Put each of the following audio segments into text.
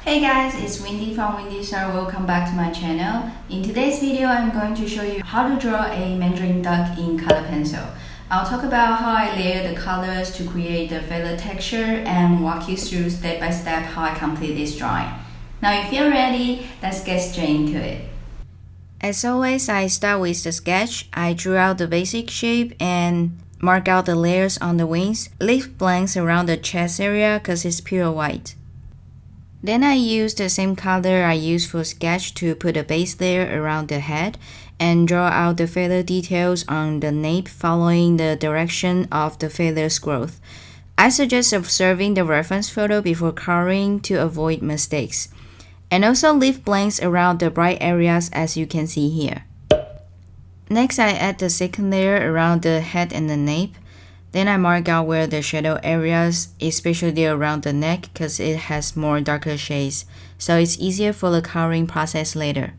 Hey guys, it's Windy from Windys.Art. Welcome back to my channel. In today's video, I'm going to show you how to draw a Mandarin duck in color pencil. I'll talk about how I layer the colors to create the feather texture and walk you through step by step how I complete this drawing. Now if you're ready, let's get straight into it. As always, I start with the sketch. I drew out the basic shape and mark out the layers on the wings. Leave blanks around the chest area because it's pure white. Then I use the same color I used for sketch to put a base layer around the head and draw out the feather details on the nape following the direction of the feather's growth. I suggest observing the reference photo before coloring to avoid mistakes. And also leave blanks around the bright areas as you can see here. Next, I add the second layer around the head and the nape. Then I mark out where the shadow areas, especially around the neck because it has more darker shades, so it's easier for the coloring process later.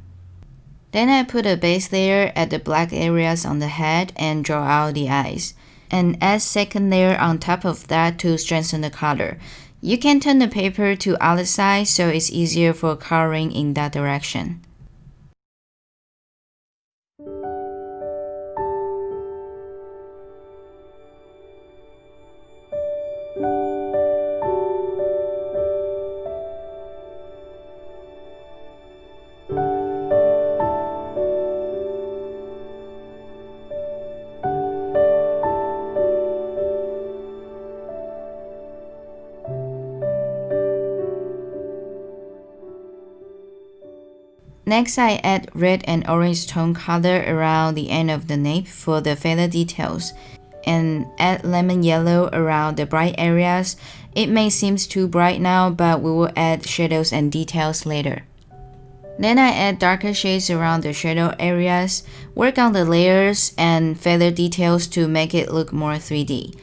Then I put a base layer at the black areas on the head and draw out the eyes, and add second layer on top of that to strengthen the color. You can turn the paper to other side so it's easier for coloring in that direction. Next, I add red and orange tone color around the end of the nape for the feather details, and add lemon yellow around the bright areas. It may seem too bright now, but we will add shadows and details later. Then I add darker shades around the shadow areas, work on the layers and feather details to make it look more 3D.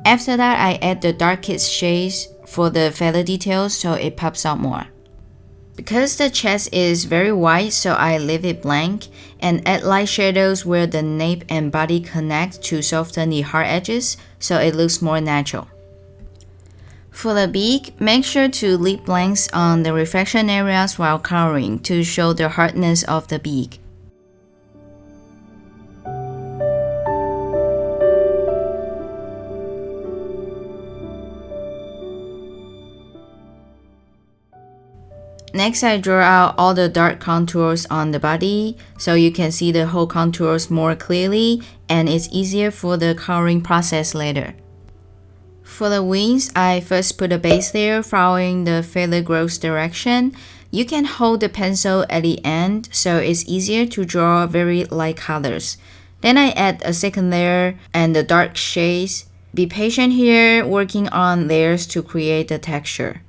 After that, I add the darkest shades for the feather details so it pops out more. Because the chest is very white, so I leave it blank and add light shadows where the nape and body connect to soften the hard edges so it looks more natural. For the beak, make sure to leave blanks on the reflection areas while coloring to show the hardness of the beak. Next, I draw out all the dark contours on the body so you can see the whole contours more clearly and it's easier for the coloring process later. For the wings, I first put a base layer following the feather growth direction. You can hold the pencil at the end so it's easier to draw very light colors. Then I add a second layer and the dark shades. Be patient here, working on layers to create the texture.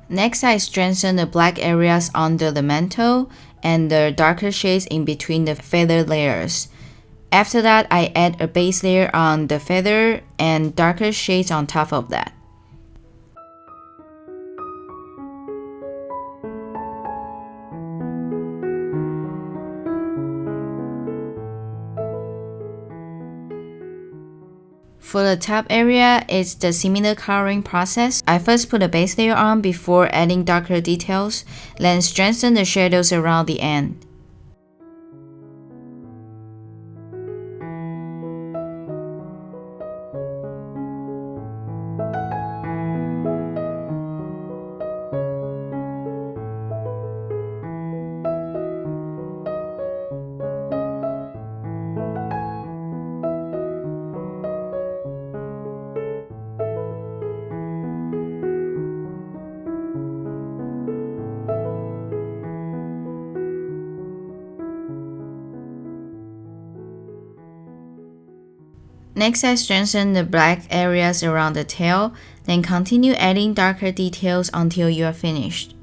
Next, I strengthen the black areas under the mantle and the darker shades in between the feather layers. After that, I add a base layer on the feather and darker shades on top of that. For the top area, it's the similar coloring process. I first put a base layer on before adding darker details, then strengthen the shadows around the end. Next, I strengthen the black areas around the tail, then continue adding darker details until you are finished.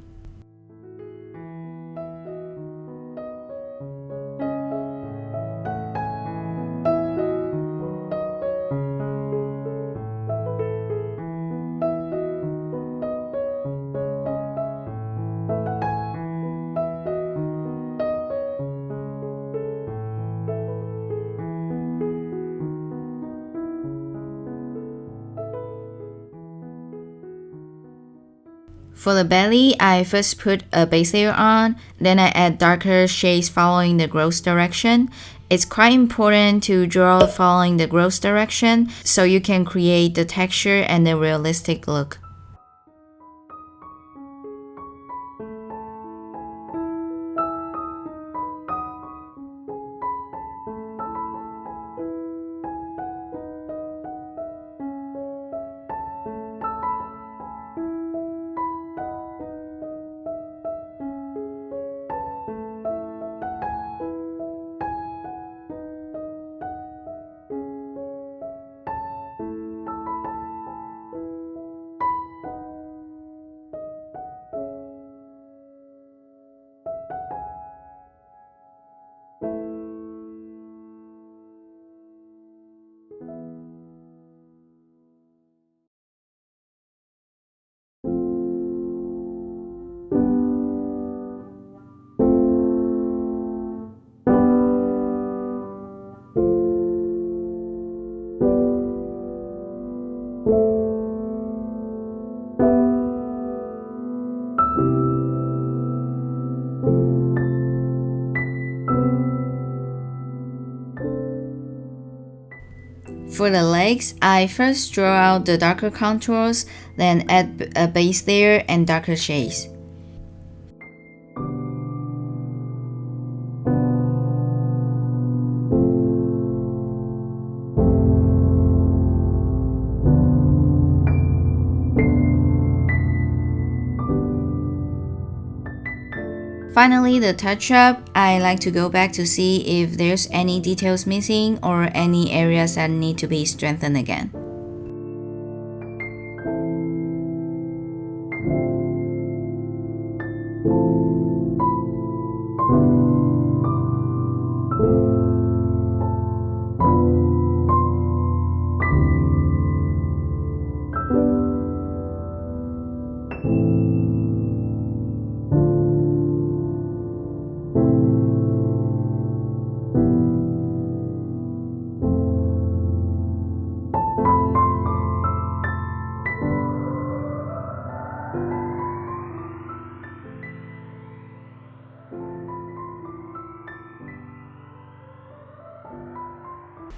For the belly, I first put a base layer on, then I add darker shades following the growth direction. It's quite important to draw following the growth direction so you can create the texture and the realistic look. For the legs, I first draw out the darker contours, then add a base layer and darker shades. Finally, the touch-up, I like to go back to see if there's any details missing or any areas that need to be strengthened again.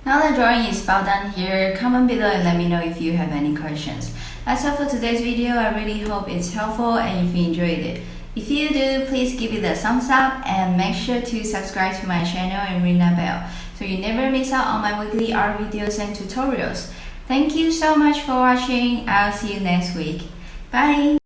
Now the drawing is about done here. Comment below and let me know if you have any questions. That's all for today's video. I really hope it's helpful and if you enjoyed it. If you do, please give it a thumbs up and make sure to subscribe to my channel and ring that bell so you never miss out on my weekly art videos and tutorials. Thank you so much for watching. I'll see you next week. Bye!